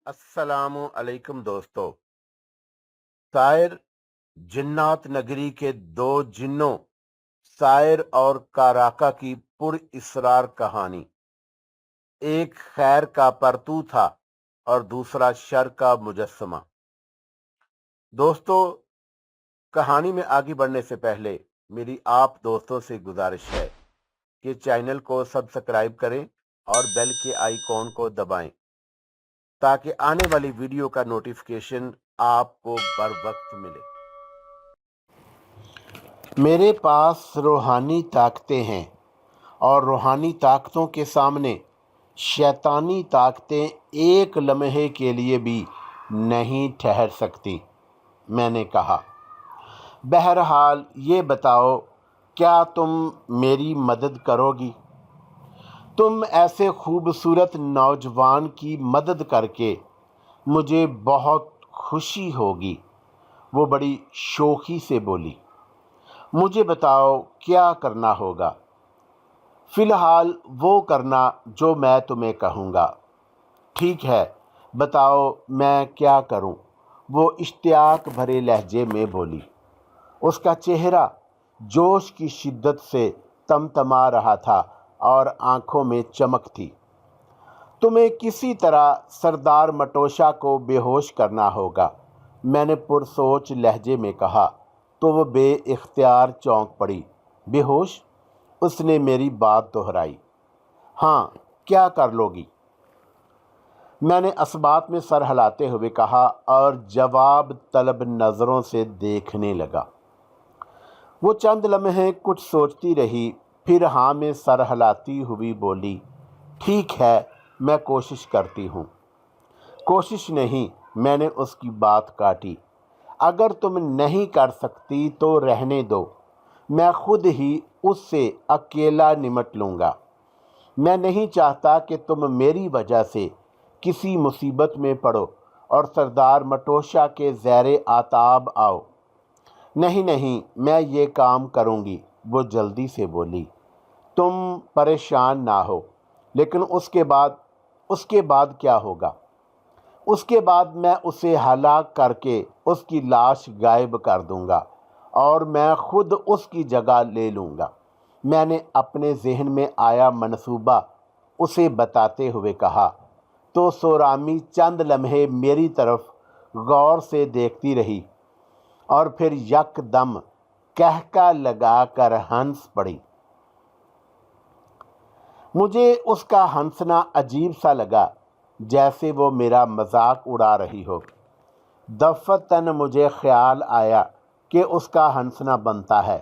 السلام علیکم دوستو۔ سائر جنات نگری کے دو جنوں سائر اور کاراکا کی پر اسرار کہانی۔ ایک خیر کا پرتو تھا اور دوسرا شر کا مجسمہ۔ دوستو، کہانی میں آگے بڑھنے سے پہلے میری آپ دوستوں سے گزارش ہے کہ چینل کو سبسکرائب کریں اور بیل کے آئیکن کو دبائیں تاکہ آنے والی ویڈیو کا نوٹیفیکیشن آپ کو بر وقت ملے۔ میرے پاس روحانی طاقتیں ہیں اور روحانی طاقتوں کے سامنے شیطانی طاقتیں ایک لمحے کے لیے بھی نہیں ٹھہر سکتی، میں نے کہا۔ بہرحال یہ بتاؤ، کیا تم میری مدد کرو گی؟ تم ایسے خوبصورت نوجوان کی مدد کر کے مجھے بہت خوشی ہوگی، وہ بڑی شوخی سے بولی۔ مجھے بتاؤ کیا کرنا ہوگا؟ فی الحال وہ کرنا جو میں تمہیں کہوں گا۔ ٹھیک ہے، بتاؤ میں کیا کروں؟ وہ اشتیاق بھرے لہجے میں بولی۔ اس کا چہرہ جوش کی شدت سے تمتما رہا تھا اور آنکھوں میں چمک تھی۔ تمہیں کسی طرح سردار مٹوشا کو بے ہوش کرنا ہوگا، میں نے پرسوچ لہجے میں کہا تو وہ بے اختیار چونک پڑی۔ بے ہوش؟ اس نے میری بات دہرائی۔ ہاں، کیا کر لو گی؟ میں نے اثبات میں سر ہلاتے ہوئے کہا اور جواب طلب نظروں سے دیکھنے لگا۔ وہ چند لمحے کچھ سوچتی رہی، پھر ہاں میں سر ہلاتی ہوئی بولی، ٹھیک ہے، میں کوشش کرتی ہوں۔ کوشش نہیں، میں نے اس کی بات کاٹی۔ اگر تم نہیں کر سکتی تو رہنے دو، میں خود ہی اس سے اکیلا نمٹ لوں گا۔ میں نہیں چاہتا کہ تم میری وجہ سے کسی مصیبت میں پڑو اور سردار مٹوشا کے زیر آتاب آؤ۔ نہیں نہیں، میں یہ کام کروں گی، وہ جلدی سے بولی۔ تم پریشان نہ ہو، لیکن اس کے بعد کیا ہوگا؟ اس کے بعد میں اسے ہلاک کر کے اس کی لاش غائب کر دوں گا اور میں خود اس کی جگہ لے لوں گا۔ میں نے اپنے ذہن میں آیا منصوبہ اسے بتاتے ہوئے کہا تو سورامی چند لمحے میری طرف غور سے دیکھتی رہی اور پھر یک دم کہکا لگا کر ہنس پڑی۔ مجھے اس کا ہنسنا عجیب سا لگا، جیسے وہ میرا مذاق اڑا رہی ہو۔ دفتن مجھے خیال آیا کہ اس کا ہنسنا بنتا ہے،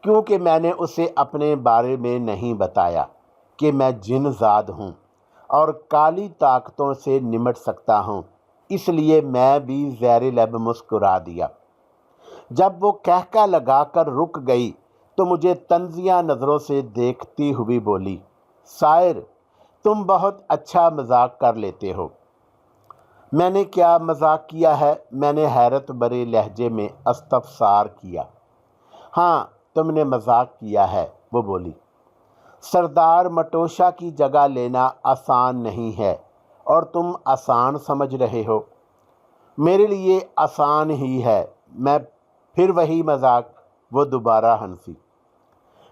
کیونکہ میں نے اسے اپنے بارے میں نہیں بتایا کہ میں جن زاد ہوں اور کالی طاقتوں سے نمٹ سکتا ہوں، اس لیے میں بھی زیر لب مسکرا دیا۔ جب وہ کہکا لگا کر رک گئی تو مجھے طنزیہ نظروں سے دیکھتی ہوئی بولی، سائر، تم بہت اچھا مذاق کر لیتے ہو۔ میں نے کیا مذاق کیا ہے؟ میں نے حیرت بھرے لہجے میں استفسار کیا۔ ہاں، تم نے مذاق کیا ہے، وہ بولی۔ سردار مٹوشا کی جگہ لینا آسان نہیں ہے اور تم آسان سمجھ رہے ہو۔ میرے لیے آسان ہی ہے۔ میں پھر وہی مذاق، وہ دوبارہ ہنسی۔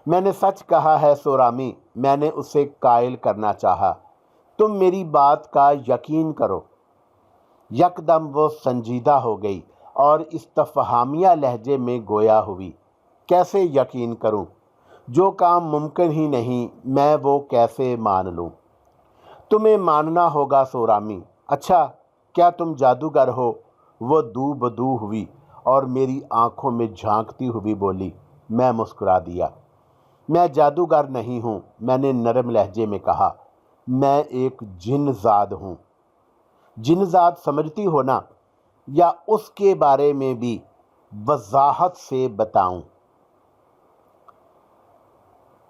میں نے سچ کہا ہے سورامی، میں نے اسے قائل کرنا چاہا۔ تم میری بات کا یقین کرو۔ یکدم وہ سنجیدہ ہو گئی اور استفہامیہ لہجے میں گویا ہوئی، کیسے یقین کروں؟ جو کام ممکن ہی نہیں، میں وہ کیسے مان لوں؟ تمہیں ماننا ہوگا سورامی۔ اچھا، کیا تم جادوگر ہو؟ وہ دو بدو ہوئی اور میری آنکھوں میں جھانکتی ہوئی بولی۔ میں مسکرا دیا۔ میں جادوگر نہیں ہوں، میں نے نرم لہجے میں کہا، میں ایک جن زاد ہوں۔ جن زاد سمجھتی ہو نا؟ یا اس کے بارے میں بھی وضاحت سے بتاؤں؟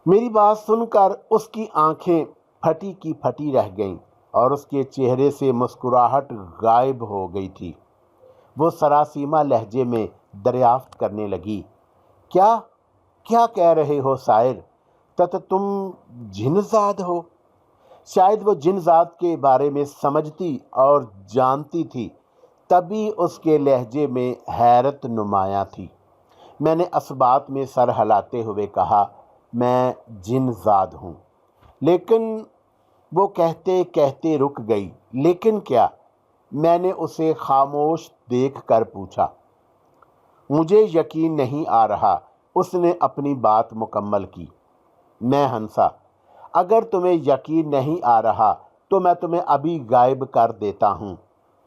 میری بات سن کر اس کی آنکھیں پھٹی کی پھٹی رہ گئیں اور اس کے چہرے سے مسکراہٹ غائب ہو گئی تھی۔ وہ سراسیمہ لہجے میں دریافت کرنے لگی، کیا کہہ رہے ہو سائر؟ تم جن زاد ہو؟ شاید وہ جن ذات کے بارے میں سمجھتی اور جانتی تھی، تبھی اس کے لہجے میں حیرت نمایاں تھی۔ میں نے اسبات میں سر ہلاتے ہوئے کہا، میں جن زاد ہوں۔ لیکن وہ کہتے کہتے رک گئی۔ لیکن کیا؟ میں نے اسے خاموش دیکھ کر پوچھا۔ مجھے یقین نہیں آ رہا۔ اس نے اپنی بات مکمل کی۔ میں ہنسا۔ اگر تمہیں یقین نہیں آ رہا تو میں تمہیں ابھی غائب کر دیتا ہوں،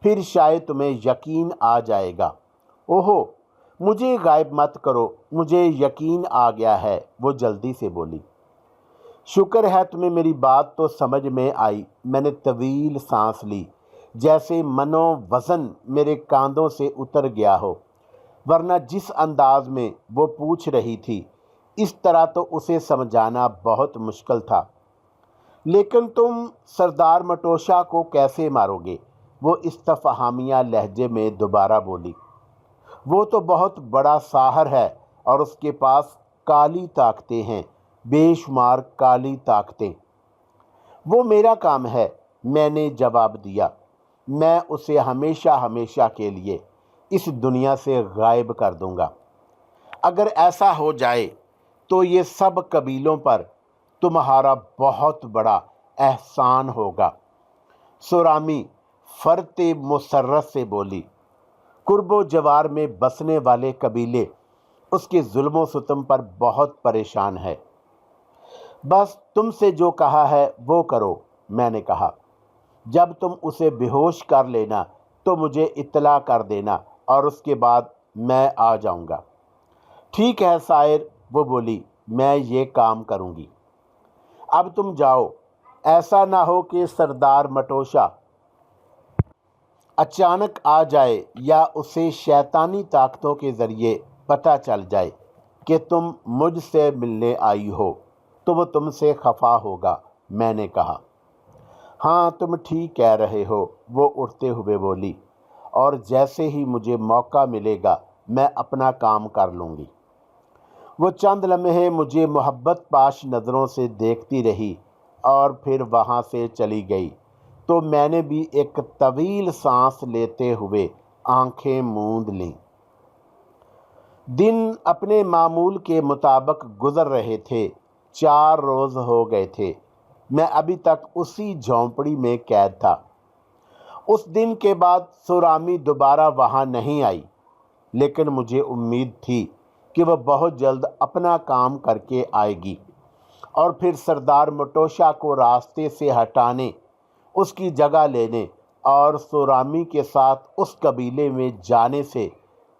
پھر شاید تمہیں یقین آ جائے گا۔ اوہو، مجھے غائب مت کرو، مجھے یقین آ گیا ہے، وہ جلدی سے بولی۔ شکر ہے تمہیں میری بات تو سمجھ میں آئی۔ میں نے طویل سانس لی، جیسے منو وزن میرے کاندھوں سے اتر گیا ہو، ورنہ جس انداز میں وہ پوچھ رہی تھی اس طرح تو اسے سمجھانا بہت مشکل تھا۔ لیکن تم سردار مٹوشا کو کیسے مارو گے؟ وہ استفہامیہ لہجے میں دوبارہ بولی۔ وہ تو بہت بڑا ساحر ہے اور اس کے پاس کالی طاقتیں ہیں، بے شمار کالی طاقتیں۔ وہ میرا کام ہے، میں نے جواب دیا۔ میں اسے ہمیشہ ہمیشہ کے لیے اس دنیا سے غائب کر دوں گا۔ اگر ایسا ہو جائے تو یہ سب قبیلوں پر تمہارا بہت بڑا احسان ہوگا۔ سورامی فرت مسرت سے بولی۔ قرب و جوار میں بسنے والے قبیلے اس کے ظلم و ستم پر بہت پریشان ہے۔ بس تم سے جو کہا ہے وہ کرو، میں نے کہا۔ جب تم اسے بے ہوش کر لینا تو مجھے اطلاع کر دینا اور اس کے بعد میں آ جاؤں گا۔ ٹھیک ہے سائر، وہ بولی، میں یہ کام کروں گی۔ اب تم جاؤ، ایسا نہ ہو کہ سردار مٹوشا اچانک آ جائے یا اسے شیطانی طاقتوں کے ذریعے پتہ چل جائے کہ تم مجھ سے ملنے آئی ہو تو وہ تم سے خفا ہوگا، میں نے کہا۔ ہاں تم ٹھیک کہہ رہے ہو، وہ اٹھتے ہوئے بولی، اور جیسے ہی مجھے موقع ملے گا میں اپنا کام کر لوں گی۔ وہ چند لمحے مجھے محبت پاش نظروں سے دیکھتی رہی اور پھر وہاں سے چلی گئی تو میں نے بھی ایک طویل سانس لیتے ہوئے آنکھیں موند لیں۔ دن اپنے معمول کے مطابق گزر رہے تھے۔ 4 روز ہو گئے تھے۔ میں ابھی تک اسی جھونپڑی میں قید تھا۔ اس دن کے بعد سورامی دوبارہ وہاں نہیں آئی، لیکن مجھے امید تھی کہ وہ بہت جلد اپنا کام کر کے آئے گی اور پھر سردار مٹوشا کو راستے سے ہٹانے، اس کی جگہ لینے اور سورامی کے ساتھ اس قبیلے میں جانے سے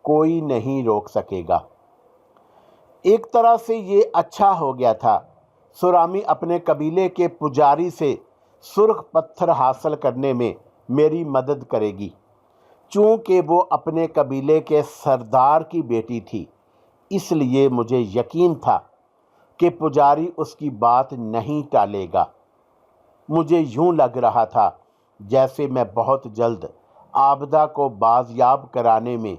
کوئی نہیں روک سکے گا۔ ایک طرح سے یہ اچھا ہو گیا تھا۔ سورامی اپنے قبیلے کے پجاری سے سرخ پتھر حاصل کرنے میں میری مدد کرے گی۔ چونکہ وہ اپنے قبیلے کے سردار کی بیٹی تھی، اس لیے مجھے یقین تھا کہ پجاری اس کی بات نہیں ٹالے گا۔ مجھے یوں لگ رہا تھا جیسے میں بہت جلد عابدہ کو بازیاب کرانے میں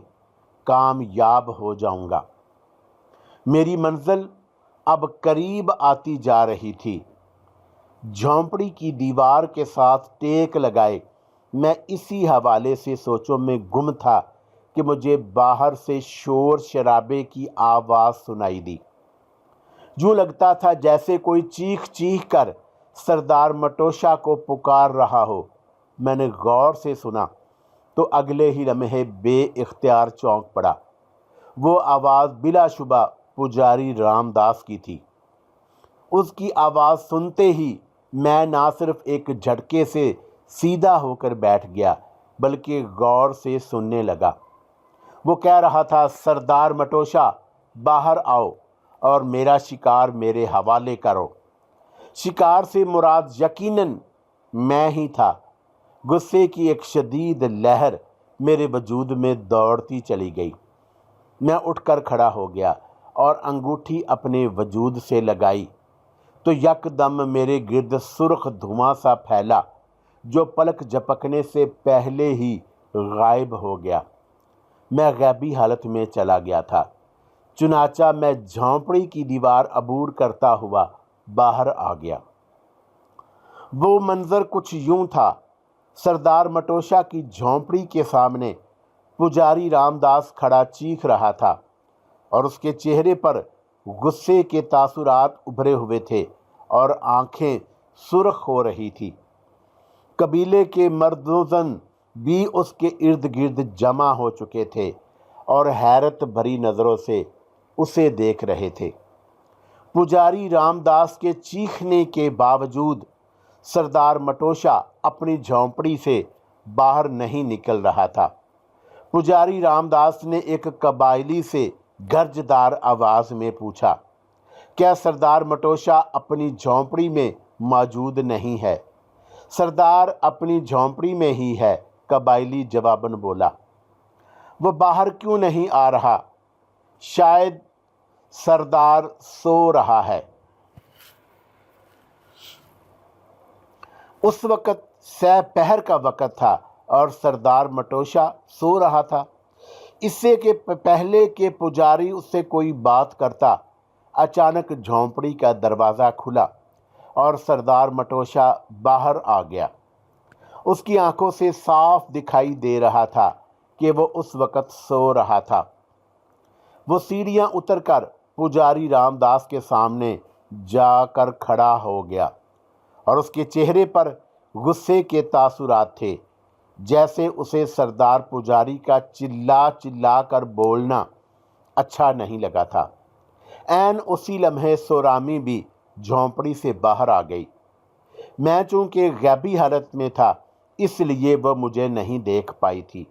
کامیاب ہو جاؤں گا۔ میری منزل اب قریب آتی جا رہی تھی۔ جھونپڑی کی دیوار کے ساتھ ٹیک لگائے میں اسی حوالے سے سوچوں میں گم تھا کہ مجھے باہر سے شور شرابے کی آواز سنائی دی۔ یوں لگتا تھا جیسے کوئی چیخ چیخ کر سردار مٹوشا کو پکار رہا ہو۔ میں نے غور سے سنا تو اگلے ہی لمحے بے اختیار چونک پڑا۔ وہ آواز بلا شبہ پجاری رام داس کی تھی۔ اس کی آواز سنتے ہی میں نہ صرف ایک جھٹکے سے سیدھا ہو کر بیٹھ گیا بلکہ غور سے سننے لگا۔ وہ کہہ رہا تھا، سردار مٹوشا باہر آؤ اور میرا شکار میرے حوالے کرو۔ شکار سے مراد یقیناً میں ہی تھا۔ غصے کی ایک شدید لہر میرے وجود میں دوڑتی چلی گئی۔ میں اٹھ کر کھڑا ہو گیا اور انگوٹھی اپنے وجود سے لگائی تو یکدم میرے گرد سرخ دھواں سا پھیلا جو پلک جھپکنے سے پہلے ہی غائب ہو گیا۔ میں غیبی حالت میں چلا گیا تھا۔ چنانچہ میں جھونپڑی کی دیوار عبور کرتا ہوا باہر آ گیا۔ وہ منظر کچھ یوں تھا۔ سردار مٹوشا کی جھونپڑی کے سامنے پجاری رام داس کھڑا چیخ رہا تھا اور اس کے چہرے پر غصے کے تاثرات ابھرے ہوئے تھے اور آنکھیں سرخ ہو رہی تھی۔ قبیلے کے مرد و زن بھی اس کے ارد گرد جمع ہو چکے تھے اور حیرت بھری نظروں سے اسے دیکھ رہے تھے۔ پجاری رام داس کے چیخنے کے باوجود سردار مٹوشا اپنی جھونپڑی سے باہر نہیں نکل رہا تھا۔ پجاری رام داس نے ایک قبائلی سے گرجدار آواز میں پوچھا، کیا سردار مٹوشا اپنی جھونپڑی میں موجود نہیں ہے؟ سردار اپنی جھونپڑی میں ہی ہے، قبائلی جواباً بولا۔ وہ باہر کیوں نہیں آ رہا؟ شاید سردار سو رہا ہے۔ اس وقت سہ پہر کا وقت تھا اور سردار مٹوشا سو رہا تھا۔ اس سے کہ پہلے کہ پجاری اس سے کوئی بات کرتا، اچانک جھونپڑی کا دروازہ کھلا اور سردار مٹوشا باہر آ گیا۔ اس کی آنکھوں سے صاف دکھائی دے رہا تھا کہ وہ اس وقت سو رہا تھا۔ وہ سیڑھیاں اتر کر پجاری رام داس کے سامنے جا کر کھڑا ہو گیا اور اس کے چہرے پر غصے کے تاثرات تھے، جیسے اسے سردار پجاری کا چلا چلا کر بولنا اچھا نہیں لگا تھا۔ عین اسی لمحے سورامی بھی جھونپڑی سے باہر آ گئی۔ میں چونکہ غیبی حالت میں تھا اس لیے وہ مجھے نہیں دیکھ پائی تھی۔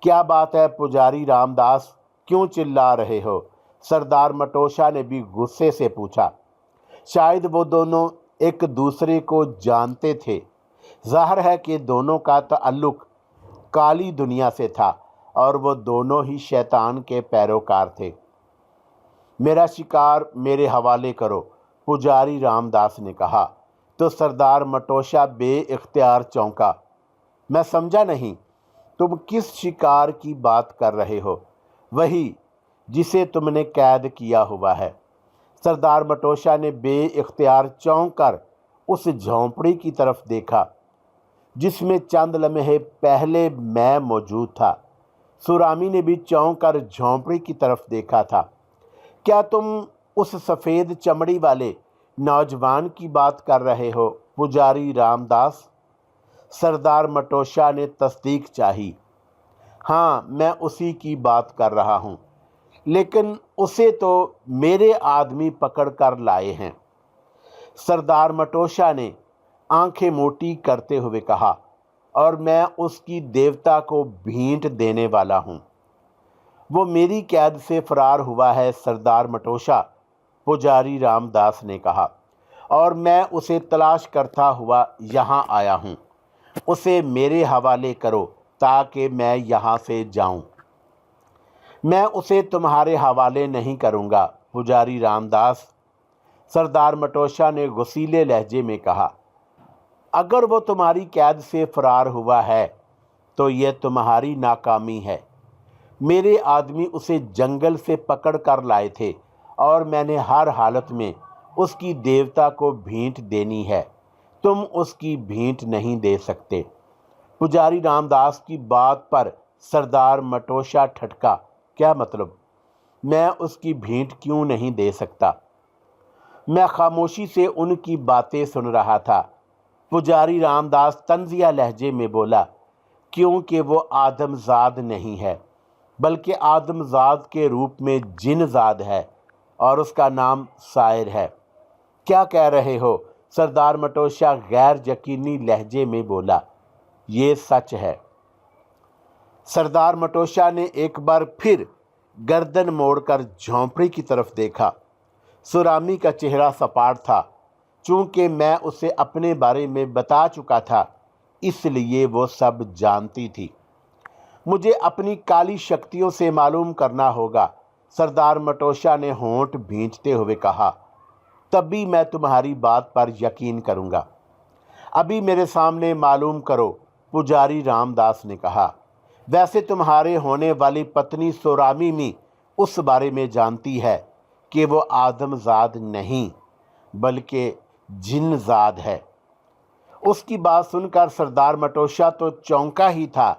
کیا بات ہے پجاری رام داس، کیوں چلا رہے ہو؟ سردار مٹوشا نے بھی غصے سے پوچھا۔ شاید وہ دونوں ایک دوسرے کو جانتے تھے۔ ظاہر ہے کہ دونوں کا تعلق کالی دنیا سے تھا اور وہ دونوں ہی شیطان کے پیروکار تھے۔ میرا شکار میرے حوالے کرو، پجاری رام داس نے کہا تو سردار مٹوشا بے اختیار چونکا۔ میں سمجھا نہیں، تم کس شکار کی بات کر رہے ہو؟ وہی جسے تم نے قید کیا ہوا ہے۔ سردار مٹوشا نے بے اختیار چونک کر اس جھونپڑی کی طرف دیکھا جس میں چند لمحے پہلے میں موجود تھا۔ سورامی نے بھی چونک کر جھونپڑی کی طرف دیکھا تھا۔ کیا تم اس سفید چمڑی والے نوجوان کی بات کر رہے ہو پجاری رام داس؟ سردار مٹوشا نے تصدیق چاہی۔ ہاں، میں اسی کی بات کر رہا ہوں، لیکن اسے تو میرے آدمی پکڑ کر لائے ہیں۔ سردار مٹوشا نے آنکھیں موٹی کرتے ہوئے کہا، اور میں اس کی دیوتا کو بھینٹ دینے والا ہوں۔ وہ میری قید سے فرار ہوا ہے سردار مٹوشا، پجاری رام داس نے کہا، اور میں اسے تلاش کرتا ہوا یہاں آیا ہوں۔ اسے میرے حوالے کرو تاکہ میں یہاں سے جاؤں۔ میں اسے تمہارے حوالے نہیں کروں گا پجاری رام داس، سردار مٹوشا نے غصیلے لہجے میں کہا۔ اگر وہ تمہاری قید سے فرار ہوا ہے تو یہ تمہاری ناکامی ہے۔ میرے آدمی اسے جنگل سے پکڑ کر لائے تھے اور میں نے ہر حالت میں اس کی دیوتا کو بھینٹ دینی ہے۔ تم اس کی بھینٹ نہیں دے سکتے۔ پجاری رام داس کی بات پر سردار مٹوشا ٹھٹکا۔ کیا مطلب؟ میں اس کی بھینٹ کیوں نہیں دے سکتا؟ میں خاموشی سے ان کی باتیں سن رہا تھا۔ پجاری رام داس طنزیہ لہجے میں بولا، کیونکہ وہ آدم زاد نہیں ہے بلکہ آدم زاد کے روپ میں جن زاد ہے اور اس کا نام سائر ہے۔ کیا کہہ رہے ہو؟ سردار مٹوشا غیر یقینی لہجے میں بولا۔ یہ سچ ہے۔ سردار مٹوشا نے ایک بار پھر گردن موڑ کر جھونپڑی کی طرف دیکھا۔ سورامی کا چہرہ سپاٹ تھا۔ چونکہ میں اسے اپنے بارے میں بتا چکا تھا اس لیے وہ سب جانتی تھی۔ مجھے اپنی کالی شکتیوں سے معلوم کرنا ہوگا، سردار مٹوشا نے ہونٹ بھینچتے ہوئے کہا، تبھی میں تمہاری بات پر یقین کروں گا۔ ابھی میرے سامنے معلوم کرو، پجاری رام داس نے کہا۔ ویسے تمہارے ہونے والی پتنی سورامی بھی اس بارے میں جانتی ہے کہ وہ آدم زاد نہیں بلکہ جن زاد ہے۔ اس کی بات سن کر سردار مٹوشا تو چونکا ہی تھا،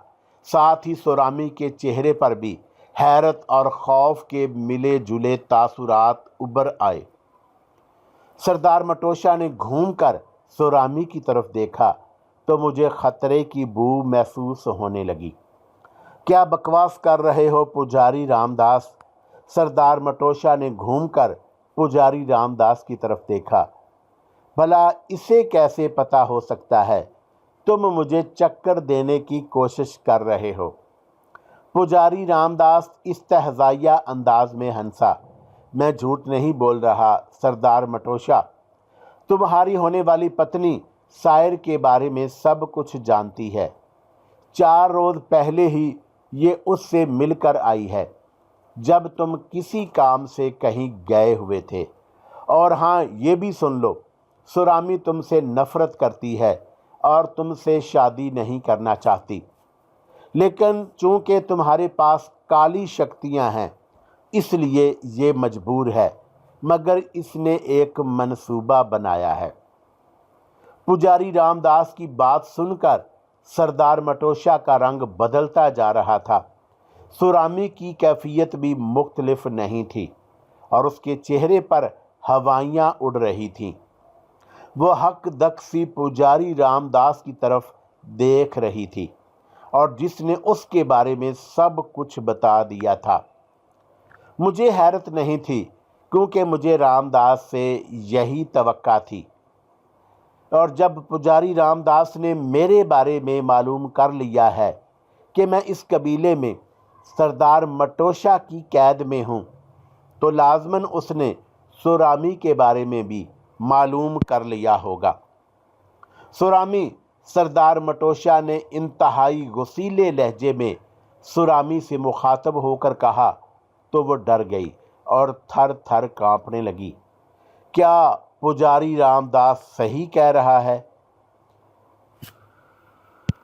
ساتھ ہی سورامی کے چہرے پر بھی حیرت اور خوف کے ملے جلے تاثرات ابھر آئے۔ سردار مٹوشا نے گھوم کر سورامی کی طرف دیکھا تو مجھے خطرے کی بو محسوس ہونے لگی۔ کیا بکواس کر رہے ہو پجاری رام داس؟ سردار مٹوشا نے گھوم کر پجاری رام داس کی طرف دیکھا۔ بھلا اسے کیسے پتہ ہو سکتا ہے تم مجھے چکر دینے کی کوشش کر رہے ہو؟ پجاری رام داس استہزائیہ انداز میں ہنسا۔ میں جھوٹ نہیں بول رہا سردار مٹوشا، تمہاری ہونے والی پتنی سائر کے بارے میں سب کچھ جانتی ہے۔ 4 روز پہلے ہی یہ اس سے مل کر آئی ہے جب تم کسی کام سے کہیں گئے ہوئے تھے۔ اور ہاں یہ بھی سن لو، سورامی تم سے نفرت کرتی ہے اور تم سے شادی نہیں کرنا چاہتی، لیکن چونکہ تمہارے پاس کالی شکتیاں ہیں اس لیے یہ مجبور ہے، مگر اس نے ایک منصوبہ بنایا ہے۔ پجاری رام داس کی بات سن کر سردار مٹوشا کا رنگ بدلتا جا رہا تھا۔ سورامی کی کیفیت بھی مختلف نہیں تھی اور اس کے چہرے پر ہوائیاں اڑ رہی تھیں۔ وہ حق دک سی پجاری رام داس کی طرف دیکھ رہی تھی اور جس نے اس کے بارے میں سب کچھ بتا دیا تھا۔ مجھے حیرت نہیں تھی کیونکہ مجھے رام داس سے یہی توقع تھی، اور جب پجاری رام داس نے میرے بارے میں معلوم کر لیا ہے کہ میں اس قبیلے میں سردار مٹوشا کی قید میں ہوں تو لازماً اس نے سورامی کے بارے میں بھی معلوم کر لیا ہوگا۔ سورامی، سردار مٹوشا نے انتہائی غصیلے لہجے میں سورامی سے مخاطب ہو کر کہا تو وہ ڈر گئی اور تھر تھر کانپنے لگی۔ کیا پجاری رام داس صحیح کہہ رہا ہے؟